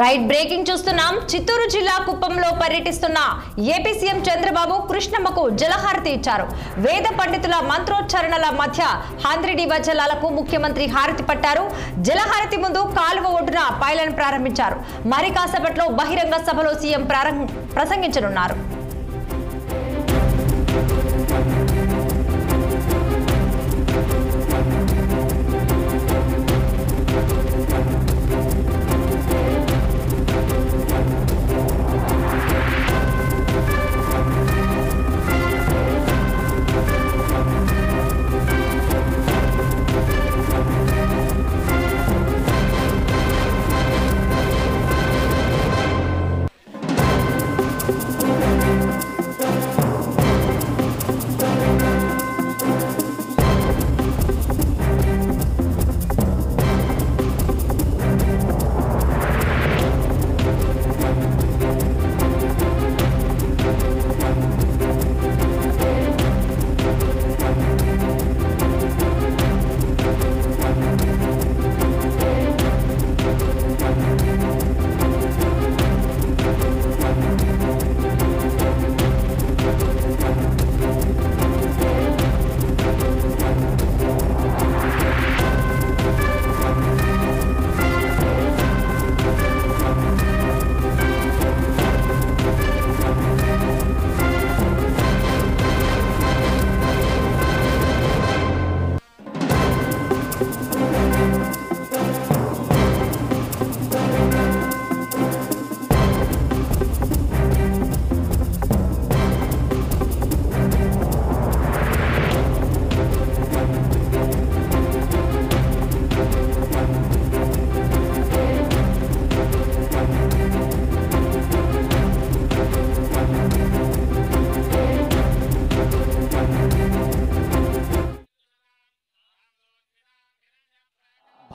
Right breaking చూస్తున్నాం. చిత్తూరు జిల్లా కుప్పంలో పర్యటిస్తున్న ఏపీ సీఎం చంద్రబాబు కృష్ణమ్మకు జలహారతి ఇచ్చారు. వేద పండితుల మంత్రోచ్చారణల మధ్య హంద్రిడీవ జలాలకు ముఖ్యమంత్రి హారతి పట్టారు. జలహారతి ముందు కాలువ ఒడ్డున పైలను ప్రారంభించారు. మరి కాసేపట్లో బహిరంగ సభలో సీఎం ప్రసంగించనున్నారు.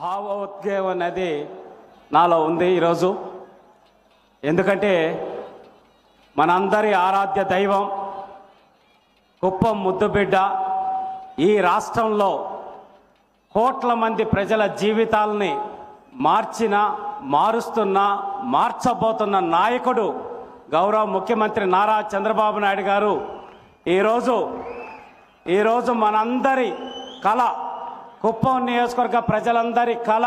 భావోద్వేగం అనేది నాలో ఉంది ఈరోజు. ఎందుకంటే మనందరి ఆరాధ్య దైవం కుప్పం ముద్దుబిడ్డ ఈ రాష్ట్రంలో కోట్ల మంది ప్రజల జీవితాలని మార్చబోతున్న నాయకుడు గౌరవ ముఖ్యమంత్రి నారా చంద్రబాబు నాయుడు గారు ఈరోజు మనందరి కళ, కుప్పం నియోజకవర్గ ప్రజలందరి కళ,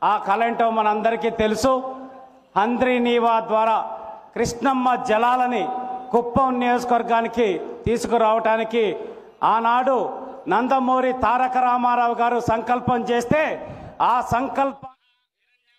ఆ కళ ఏంటో మనందరికీ తెలుసు. హంద్రీనీవా ద్వారా కృష్ణమ్మ జలాలని కుప్పం నియోజకవర్గానికి తీసుకురావటానికి ఆనాడు నందమూరి తారక రామారావు గారు సంకల్పం చేస్తే ఆ సంకల్ప